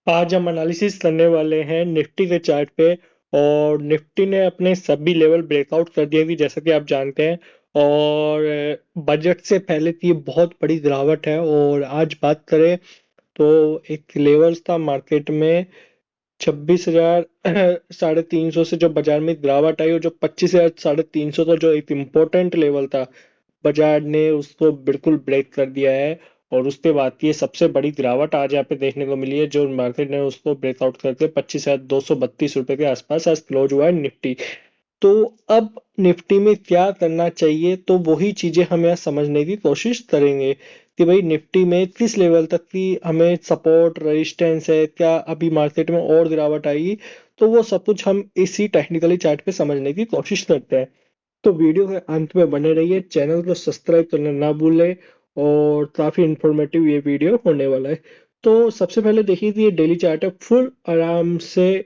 आज हम एनालिसिस करने वाले हैं निफ्टी के चार्ट पे। और निफ्टी ने अपने सभी लेवल ब्रेकआउट कर दिए थी, जैसा कि आप जानते हैं। और बजट से पहले की ये बहुत बड़ी गिरावट है। और आज बात करें तो एक लेवल्स था मार्केट में 26,000 350 से जो बाजार में गिरावट आई, और जो 25,000 350 का जो एक इम्पोर्टेंट लेवल था, बाजार ने उसको बिल्कुल ब्रेक कर दिया है। और उसके बाद की ये सबसे बड़ी गिरावट आज यहाँ पे देखने को मिली है, जो मार्केट ने उसको ब्रेकआउट करके 25,232 रुपए के आसपास आज क्लोज हुआ है निफ्टी। तो अब निफ्टी में क्या करना चाहिए, तो वही चीजें हम यहाँ समझने की कोशिश करेंगे कि भाई निफ्टी में किस लेवल तक की हमें सपोर्ट रेजिस्टेंस है, क्या अभी मार्केट में और गिरावट आएगी। तो वो सब कुछ हम इसी टेक्निकली चार्ट पे समझने की कोशिश करते हैं। तो वीडियो के अंत में बने रहिए, चैनल को सब्सक्राइब करना ना भूलें। और काफी इंफॉर्मेटिव ये वीडियो होने वाला है। तो सबसे पहले देखिए कि ये डेली चार्ट है, फुल आराम से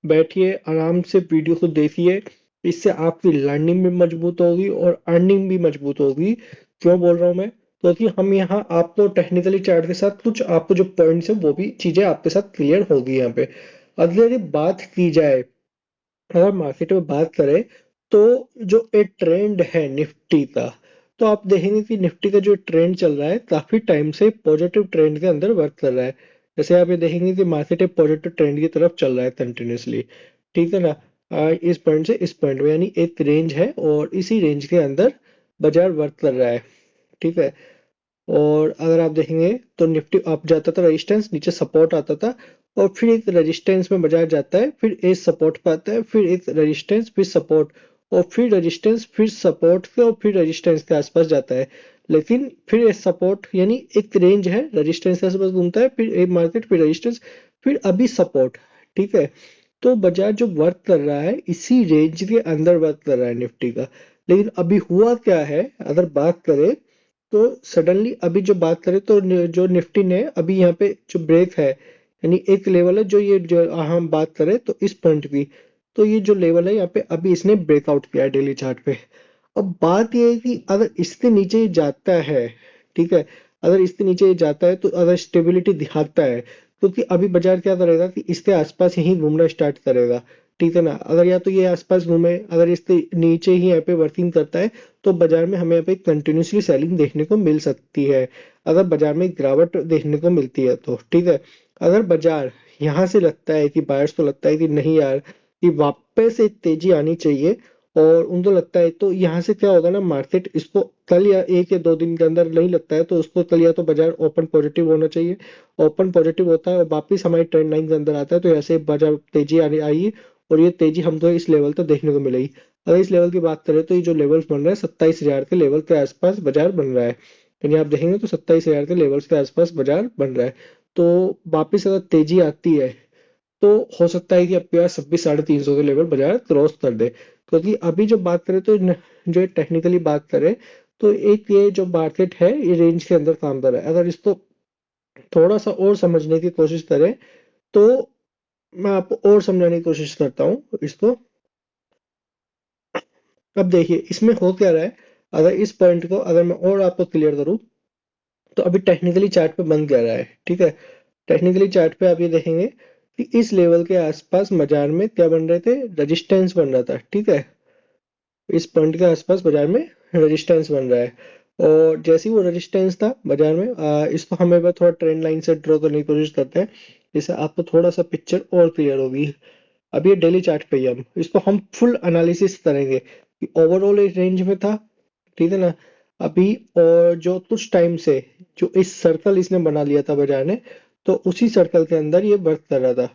बैठिए, आराम से वीडियो को देखिए। इससे आपकी लर्निंग भी मजबूत होगी और अर्निंग भी मजबूत होगी। क्यों बोल रहा हूँ मैं, क्योंकि हम यहाँ आपको टेक्निकली चार्ट के साथ कुछ आपको जो पॉइंट्स है वो भी चीजें आपके साथ क्लियर होगी यहाँ पे। अगर यदि बात की जाए, अगर मार्केट में बात करें, तो जो एक ट्रेंड है निफ्टी का, तो आप देखेंगे कि निफ्टी का जो ट्रेंड चल रहा है काफी टाइम से पॉजिटिव ट्रेंड के अंदर वर्क कर रहा है। जैसे आप ये देखेंगे कि मार्केट एक पॉजिटिव ट्रेंड की तरफ चल रहा है कंटिन्यूसली। ठीक है ना। इस पॉइंट से इस पॉइंट में यानी एक रेंज है, और इसी रेंज के अंदर बाजार वर्क कर रहा है। ठीक है। और अगर आप देखेंगे तो निफ्टी अप जाता था, रेजिस्टेंस नीचे सपोर्ट आता था, और फिर एक रेजिस्टेंस में बाजार जाता है, फिर एक सपोर्ट पे आता है, फिर एक रेजिस्टेंस, फिर सपोर्ट, और फिर रेजिस्टेंस, फिर सपोर्ट के, और फिर रेजिस्टेंस के आसपास जाता है। लेकिन फिर एक सपोर्ट यानी एक रेंज है, रेजिस्टेंस के आसपास घूमता है, फिर एक मार्केट, फिर रेजिस्टेंस, फिर अभी सपोर्ट। ठीक है। तो बाजार जो वर्क कर रहा है इसी रेंज के अंदर वर्क कर रहा है निफ्टी का। लेकिन अभी हुआ क्या है, अगर बात करें तो सडनली अभी जो बात करें तो जो निफ्टी ने अभी यहाँ पे जो ब्रेक है, यानी एक लेवल है, जो ये जो हम बात करें तो इस पॉइंट की, तो ये जो लेवल है यहाँ पे अभी इसने ब्रेकआउट किया है डेली चार्ट पे। अब बात ये है कि अगर इसके नीचे ये जाता है, ठीक है, अगर इसके नीचे ये जाता है तो अगर स्टेबिलिटी दिखाता है, क्योंकि अभी बाजार क्या करेगा कि इसके आसपास यही घूमना स्टार्ट करेगा। ठीक है ना। अगर या तो ये आसपास घूमे, अगर इसके नीचे ही यहाँ पे वर्किंग करता है, तो बाजार में हमें यहाँ पे कंटिन्यूसली सेलिंग देखने को मिल सकती है। अगर बाजार में गिरावट देखने को मिलती है तो ठीक है। अगर बाजार यहाँ से लगता है कि बायर्स को लगता है कि नहीं यार, कि वापस एक तेजी आनी चाहिए, और उनको लगता है, तो यहाँ से क्या होगा ना, मार्केट इसको कल या एक या दो दिन के अंदर नहीं लगता है तो उसको कल या तो बाजार ओपन पॉजिटिव होना चाहिए। ओपन पॉजिटिव होता है और वापिस हमारी ट्रेंड लाइन के अंदर आता है, तो ऐसे बाजार तेजी आने आई, और ये तेजी हमको इस लेवल तक देखने को मिलेगी। अगर इस लेवल की बात करें तो ये जो लेवल्स बन रहे हैं 27,000 के लेवल के आसपास बाजार बन रहा है। यानी आप देखेंगे तो 27,000 के लेवल्स के आसपास बाजार बन रहा है। तो वापिस अगर तेजी आती है, तो हो सकता है कि आपके पास 26,350 के लेवल बाजार क्रॉस कर दे। क्योंकि अभी जो बात करें तो जो टेक्निकली बात करें, तो एक ये जो मार्केट है ये रेंज के अंदर काम कर रहा है। अगर इसको थोड़ा सा और समझने की कोशिश करें, तो मैं आपको और समझाने की कोशिश करता हूँ इसको। अब देखिए इसमें हो क्या रहा है, अगर इस पॉइंट को अगर मैं और आपको क्लियर करूँ, तो अभी टेक्निकली चार्ट पे बन क्या रहा है। ठीक है। टेक्निकली चार्ट पे आप ये देखेंगे कि इस लेवल के आसपास बाजार में क्या बन रहे थे, रेजिस्टेंस बन रहा था। ठीक है। इस पॉइंट के आसपास बाजार में रेजिस्टेंस बन रहा है, और जैसे ही वो रेजिस्टेंस था बाजार में, इसको हम एक बार थोड़ा ट्रेंड लाइन से ड्रॉ करने की कोशिश करते हैं, जिससे आपको थोड़ा सा पिक्चर और क्लियर होगी। अब ये डेली चार्ट पे ही हम इसको हम फुल एनालिसिस करेंगे कि ओवरऑल इस रेंज में था। ठीक है ना। अभी और जो कुछ टाइम से जो इस सर्कल इसने बना लिया था बाजार ने, तो उसी सर्कल के अंदर ये वर्क कर रहा था।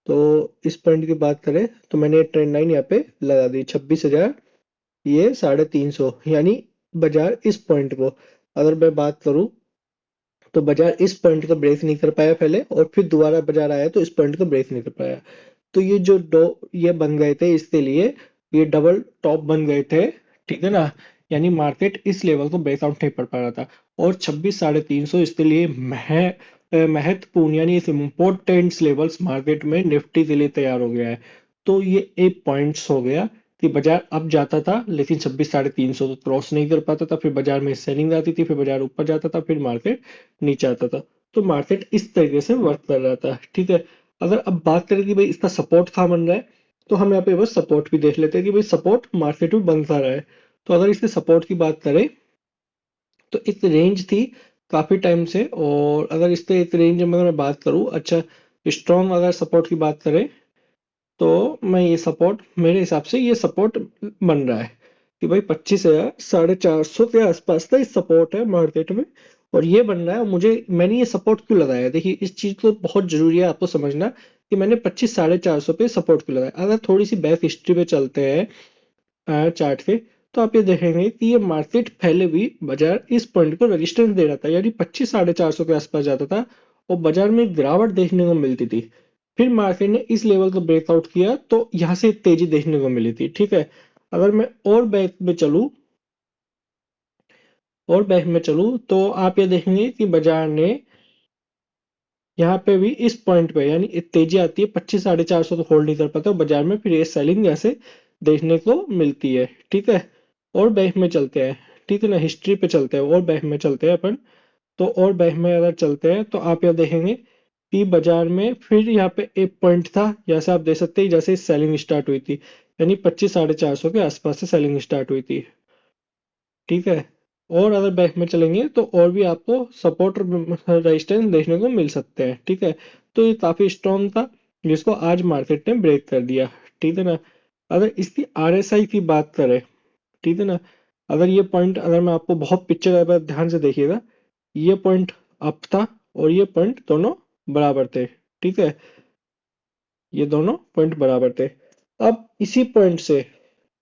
तो इस पॉइंट की बात करें तो मैंने ट्रेंड लाइन यहाँ पे लगा दी 26,000, ये 350, यानी बाजार इस पॉइंट को अगर मैं बात करूं, तो बाजार इस पॉइंट को ब्रेक नहीं कर पाया पहले, और फिर दोबारा बाजार आया तो इस पॉइंट को ब्रेक नहीं कर पाया। तो ये जो दो ये बन गए थे इसके लिए, ये डबल टॉप बन गए थे। ठीक है ना। यानी मार्केट इस लेवल को ब्रेकआउट नहीं कर पा रहा था, और 26,350 इसके लिए महत्वपूर्ण यानी इस इम्पोर्टेंट लेवल्स मार्केट में निफ्टी के लिए तैयार हो गया है। तो ये एक पॉइंट्स हो गया कि बाजार अप जाता था लेकिन 26,350 तो क्रॉस नहीं कर पाता था, फिर बाजार में सेलिंग आती थी, फिर बाजार ऊपर जाता था, फिर मार्केट नीचे आता था। तो मार्केट इस तरीके से वर्क कर रहा था, ठीक है। अगर अब बात करें कि भाई इसका सपोर्ट कहाँ बन रहा है, तो हम यहाँ पे बस सपोर्ट भी देख लेते हैं कि भाई सपोर्ट मार्केट में बनता रहा है। तो अगर इसके सपोर्ट की बात करें तो एक रेंज थी काफी टाइम से, और अगर इसके एक रेंज में अगर मैं बात करूं, अच्छा स्ट्रॉन्ग अगर सपोर्ट की बात करें, तो मैं ये सपोर्ट, मेरे हिसाब से ये सपोर्ट बन रहा है कि भाई 25,450 के आसपास का इस सपोर्ट है मार्केट में, और ये बन रहा है। और मुझे, मैंने ये सपोर्ट क्यों लगाया है, देखिए इस चीज को बहुत जरूरी है आपको समझना कि मैंने 25,450 पे सपोर्ट क्यों लगाया। अगर थोड़ी सी बैक हिस्ट्री पे चलते हैं चार्ट पे, तो आप ये देखेंगे कि ये मार्केट पहले भी बाजार इस पॉइंट को रेजिस्टेंस दे रहा था, यानी 25,450 के आसपास जाता था और बाजार में एक गिरावट देखने को मिलती थी। फिर मार्केट ने इस लेवल को ब्रेकआउट किया तो यहाँ से तेजी देखने को मिली थी, ठीक है। अगर मैं और बैक में चलूँ तो आप ये देखेंगे कि बाजार ने यहाँ पे भी इस पॉइंट पे, यानी तेजी आती है 25,450 तो होल्ड नहीं कर पाता बाजार में, फिर ये सेलिंग जैसे देखने को मिलती है, ठीक है। और बैक में चलते हैं, ठीक है ना, हिस्ट्री पे चलते हैं और बैक में चलते हैं अपन। तो और बैक में अगर चलते हैं तो आप यहाँ देखेंगे कि बाजार में फिर यहाँ पे एक पॉइंट था, जैसे आप देख सकते हैं जैसे सेलिंग स्टार्ट हुई थी, यानी 25,450 के आसपास से सेलिंग स्टार्ट हुई थी, ठीक है। और अगर बैक में चलेंगे तो और भी आपको सपोर्ट रेजिस्टेंस देखने को मिल सकते हैं, ठीक है। तो ये काफी स्ट्रॉन्ग था जिसको आज मार्केट ने ब्रेक कर दिया, ठीक है ना। अगर इसकी आरएसआई की बात करें, ठीक है ना, अगर ये पॉइंट, अगर मैं आपको बहुत पिक्चर अगर ध्यान से देखिएगा, ये पॉइंट अप था और ये पॉइंट दोनों बराबर थे, ठीक है। ये दोनों पॉइंट बराबर थे। अब इसी पॉइंट से,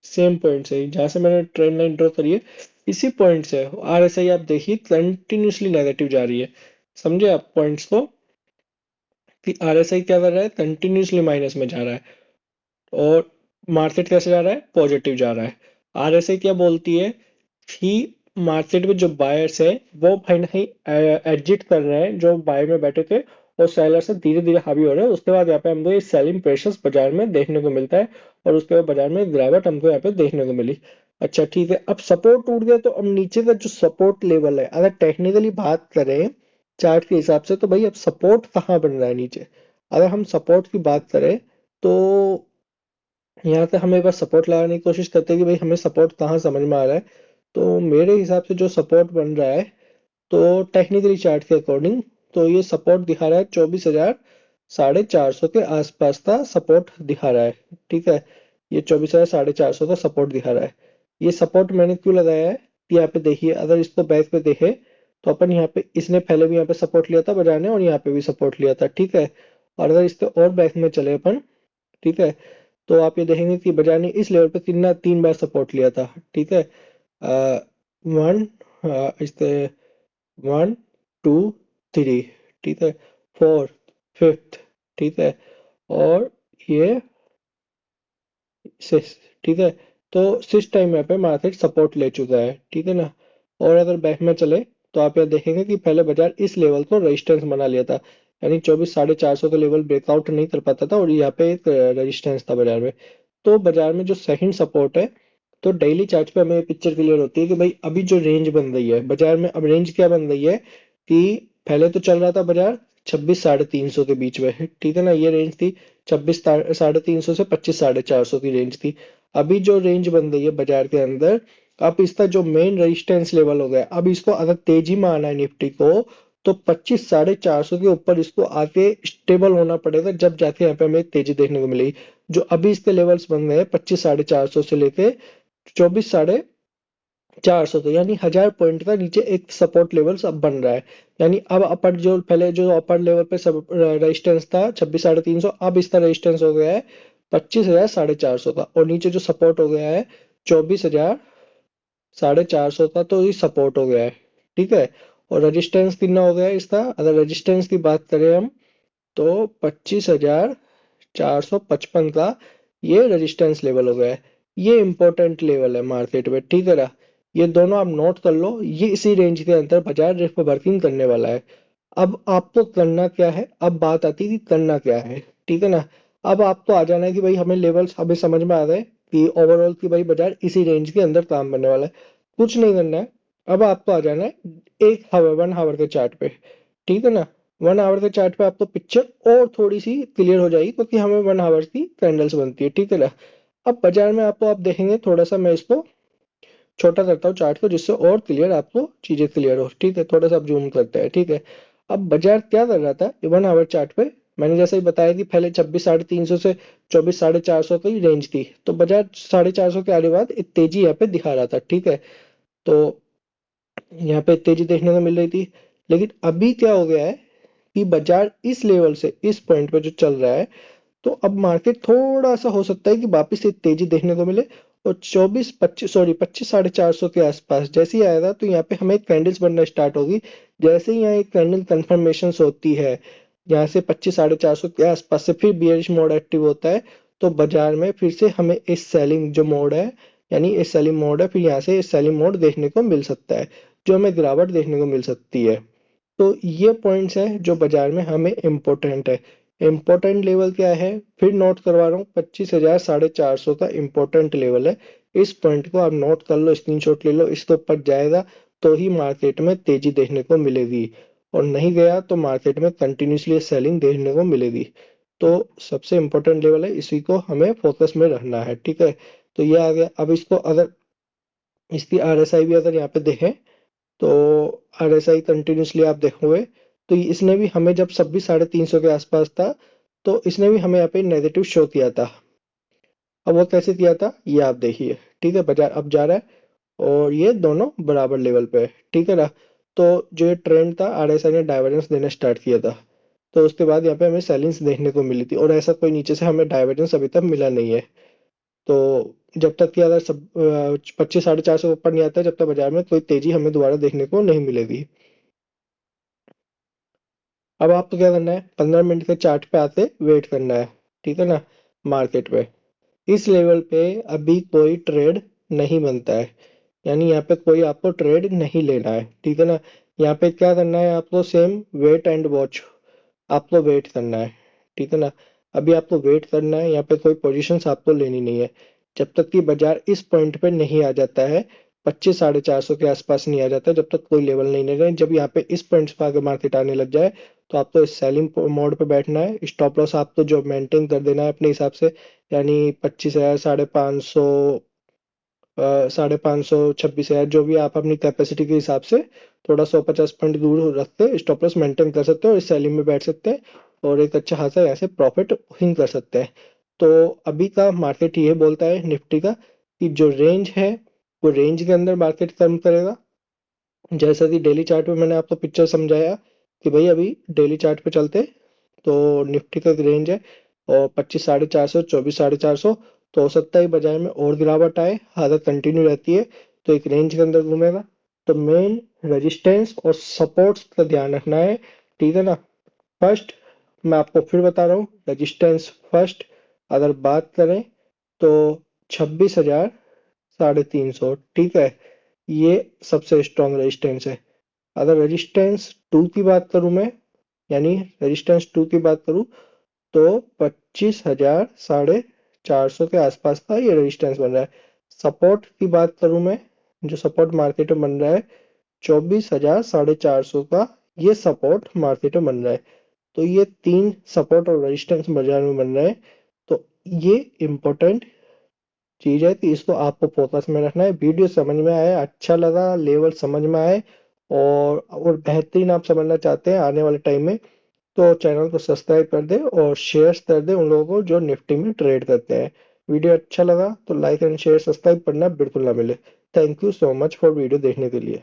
सेम पॉइंट से जहां से मैंने ट्रेंड लाइन ड्रॉ करी है, इसी पॉइंट से आरएसआई आप देखिए कंटिन्यूसली नेगेटिव जा रही है। समझे आप पॉइंट्स को कि आरएसआई क्या कर रहा है, कंटिन्यूसली माइनस में जा रहा है, और मार्केट कैसे जा रहा है, पॉजिटिव जा रहा है। आरएसआई क्या बोलती है कि मार्केट में जो बायर्स है वो कहीं ना कहीं एग्जिट कर रहे हैं, जो बाय में बैठे थे, और सेलर से धीरे धीरे हावी हो रहे हैं। उसके बाद यहाँ पे हमको ये सेलिंग प्रेशर्स बाजार में देखने को मिलता है, और उसके बाद बाजार में गिरावट हमको यहाँ पे देखने को मिली। अच्छा ठीक है, अब सपोर्ट टूट गया तो अब नीचे का जो सपोर्ट लेवल है, अगर टेक्निकली बात करें चार्ट के हिसाब से, तो भाई अब सपोर्ट कहाँ बन रहा है नीचे। अगर हम सपोर्ट की बात करें तो यहाँ पे हम एक बार सपोर्ट लगाने की कोशिश करते हैं कि भाई हमें सपोर्ट कहाँ समझ में आ रहा है। तो मेरे हिसाब से जो सपोर्ट बन रहा है, तो टेक्निकली चार्ट के अकॉर्डिंग, तो ये सपोर्ट दिखा रहा है 24,450 के आसपास का सपोर्ट दिखा रहा है, ठीक है। ये 24,450 का सपोर्ट दिखा रहा है। ये सपोर्ट मैंने क्यों लगाया है कि यहाँ पे देखिए, अगर इसको बैक पे देखे तो अपन यहाँ पे, इसने पहले भी यहाँ पे सपोर्ट लिया था बाजार ने, और यहाँ पे भी सपोर्ट लिया था, ठीक है। और अगर इसके और बैक में चले अपन, ठीक है, तो आप ये देखेंगे कि बाजार ने इस लेवल पे तीन बार सपोर्ट लिया था, ठीक है। वन, इसके 1, 2, 3, ठीक है, 4, 5, ठीक है, और ये 6, ठीक है। तो 6 टाइम यहाँ पे मार्केट सपोर्ट ले चुका है, ठीक है ना। और अगर बैक में चले तो आप यहाँ देखेंगे कि पहले बाजार इस लेवल को रेजिस्टेंस बना लिया था, यानी 24,450 का लेवल ब्रेकआउट नहीं कर पाता था, और यहाँ पे एक रेजिस्टेंस था बाजार में। तो बाजार में जो सेकंड सपोर्ट है, तो डेली चार्ट पे हमें पिक्चर क्लियर होती है कि भाई अभी जो रेंज बन रही है बाजार में, अब रेंज क्या बन रही है कि पहले तो चल रहा था बाजार 26,350 के बीच में, ठीक है ना, ये रेंज थी 26,350 से 25,450 की रेंज थी। अभी जो रेंज बन रही है बाजार के अंदर, अब इसका जो मेन रेजिस्टेंस लेवल हो गया, अब इसको अगर तेजी में आना है निफ्टी को, तो 25,450 के ऊपर इसको आके स्टेबल होना पड़ेगा, जब जाके यहाँ पे हमें तेजी देखने को मिलेगी। जो अभी इसके लेवल्स बन गए हैं 25,450 से लेके 24,450, तो यानी 1,000 पॉइंट का नीचे एक सपोर्ट लेवल अब बन रहा है। यानी अब अपर, जो पहले जो अपर लेवल पे सब रेजिस्टेंस था 26,350, अब इसका रेजिस्टेंस हो गया है 25,450 का, और नीचे जो सपोर्ट हो गया है 24,450 का, तो ये सपोर्ट हो गया है, ठीक है। और रेजिस्टेंस कितना हो गया है इसका, अगर रेजिस्टेंस की बात करें हम, तो 25,455 का ये रेजिस्टेंस लेवल हो गया है। ये इंपॉर्टेंट लेवल है मार्केट में, ठीक है ना। ये दोनों आप नोट कर लो, ये इसी रेंज के अंदर बाजार रिवर्किंग करने वाला है। अब आपको करना क्या है, अब बात आती है कि करना क्या है, ठीक है ना। अब आपको आ जाना है कि भाई हमें लेवल्स हमें समझ में आ गए, कि ओवरऑल की भाई बाजार इसी रेंज के अंदर काम करने वाला है, कुछ नहीं करना है। अब आपको आ जाना है 1 आवर के चार्ट पे, ठीक है ना। 1 आवर के चार्ट पे आपको पिक्चर और थोड़ी सी क्लियर हो जाएगी, क्योंकि हमें 1 आवर की कैंडल्स बनती है, ठीक है ना। अब बाजार में आपको आप देखेंगे, थोड़ा सा मैं इसको छोटा करता हूँ चार्ट को, जिससे और क्लियर आपको चीजें क्लियर हो, ठीक है। थोड़ा सा आप जूम करते हैं, ठीक है। अब बाजार क्या कर रहा था 1 आवर चार्ट पे, मैंने जैसे ही बताया कि पहले 26,350 से 24,450 की रेंज थी, तो बाजार 450 के आने बाद एक तेजी यहाँ पे दिखा रहा था, ठीक है। तो यहाँ पे तेजी देखने को मिल रही थी, लेकिन अभी क्या हो गया है कि बाजार इस लेवल से इस पॉइंट पे जो चल रहा है, तो अब मार्केट थोड़ा सा हो सकता है कि वापस से तेजी देखने को मिले, और 25 साढ़े 400 के आसपास जैसे ही आएगा, तो यहाँ पे हमें कैंडल्स बनना स्टार्ट होगी। जैसे ही यहाँ एक कैंडल कंफर्मेशन होती है, यहाँ से 25 साढ़े 400 के आसपास से फिर बियरिश मोड एक्टिव होता है, तो बाजार में फिर से हमें इस सेलिंग जो मोड है, यानी इस सेलिंग मोड है, फिर यहाँ से इस सेलिंग मोड देखने को मिल सकता है, जो हमें गिरावट देखने को मिल सकती है। तो ये पॉइंट्स है जो बाजार में हमें इम्पोर्टेंट है। इम्पोर्टेंट लेवल क्या है, फिर नोट करवा रहा हूँ, 25,450 का इम्पोर्टेंट लेवल है। इस पॉइंट को आप नोट कर लो, स्क्रीनशॉट ले लो, इसके ऊपर जाएगा तो ही मार्केट में तेजी देखने को मिलेगी, और नहीं गया तो मार्केट में कंटिन्यूसली सेलिंग देखने को मिलेगी। तो सबसे इम्पोर्टेंट लेवल है, इसी को हमें फोकस में रखना है, ठीक है। तो ये आ गया। अब इसको अगर इसकी आरएसआई भी अगर यहाँ पे देखें, तो आरएसआई कंटिन्यूसली आप देखोगे, तो इसने भी हमें जब 26,350 के आसपास था, तो इसने भी हमें यहाँ पे नेगेटिव शो किया था। अब वो कैसे किया था ये आप देखिए, ठीक है। बाजार अब जा रहा है और ये दोनों बराबर लेवल पे है, ठीक है ना। तो जो ये ट्रेंड था, आरएसआई ने डाइवर्जेंस देना स्टार्ट किया था, तो उसके बाद यहाँ पे हमें सेलिंग्स देखने को मिली थी, और ऐसा कोई नीचे से हमें डाइवर्जेंस अभी तक मिला नहीं है। तो जब तक कि अगर सब 25 साढ़े 400 ऊपर नहीं आता है, जब तक बाजार में कोई तेजी हमें दोबारा देखने को नहीं मिलेगी। अब आपको क्या करना है, 15 मिनट के चार्ट पे आते वेट करना है, ठीक है ना। मार्केट पे इस लेवल पे अभी कोई ट्रेड नहीं बनता है, यानी यहाँ पे कोई आपको ट्रेड नहीं लेना है, ठीक है ना। यहाँ पे क्या करना है आपको, सेम वेट एंड वॉच, आपको वेट करना है, ठीक है ना। अभी आपको वेट करना है, यहाँ पे कोई पोजीशंस आपको लेनी नहीं है, जब तक कि बाजार इस पॉइंट पे नहीं आ जाता है, 25 साढ़े 400 के आसपास नहीं आ जाता, जब तक कोई लेवल नहीं ले रहे। जब यहाँ पे इस पॉइंट पे आगे मार्केट आने लग जाए, तो आपको इस सेलिंग मोड पे बैठना है, स्टॉप लॉस आपको जो मेंटेन कर देना है अपने हिसाब से, यानी 25,000 550, 550, 26,000, जो भी आप अपनी कैपेसिटी के हिसाब से थोड़ा 150 पॉइंट दूर रखते स्टॉप लॉस मेंटेन कर सकते हो, और इस सेलिंग में बैठ सकते हैं, और एक अच्छा खासा ऐसे प्रॉफिट बुकिंग कर सकते हैं। तो अभी का मार्केट ये बोलता है निफ्टी का, कि जो रेंज है वो रेंज के अंदर मार्केट कर्म करेगा। जैसा कि डेली चार्ट में मैंने आपको पिक्चर समझाया कि भाई अभी डेली चार्ट पे चलते, तो निफ्टी का एक रेंज है, और 25 साढ़े 400, 24 साढ़े 400, तो हो सकता है बाजार में और गिरावट आए, हालत कंटिन्यू रहती है तो एक रेंज के अंदर घूमेगा। तो मेन रेजिस्टेंस और सपोर्ट्स का ध्यान रखना है, ठीक है ना। फर्स्ट, मैं आपको फिर बता रहा हूँ, रेजिस्टेंस फर्स्ट अगर बात करें, तो 26,350, ठीक है, ये सबसे स्ट्रॉन्ग रेजिस्टेंस है। अगर रेजिस्टेंस टू की बात करूं मैं, यानी रेजिस्टेंस टू की बात करूं, तो 25,450 के आसपास का ये रेजिस्टेंस बन रहा है। सपोर्ट की बात करूं मैं, जो सपोर्ट मार्केट में बन रहा है, 24,450 का ये सपोर्ट मार्केट में बन रहा है। तो ये तीन सपोर्ट और रेजिस्टेंस बाजार में बन रहे हैं। तो ये इम्पोर्टेंट चीज है कि इसको आपको फोकस में रखना है। वीडियो समझ में आया, अच्छा लगा, लेवल समझ में आए, और बेहतरीन आप समझना चाहते हैं आने वाले टाइम में, तो चैनल को सब्सक्राइब कर दे और शेयर कर दे उन लोगों को जो निफ्टी में ट्रेड करते हैं। वीडियो अच्छा लगा तो लाइक एंड शेयर सब्सक्राइब करना बिल्कुल ना मिले। Thank you so much for video देखने के लिए।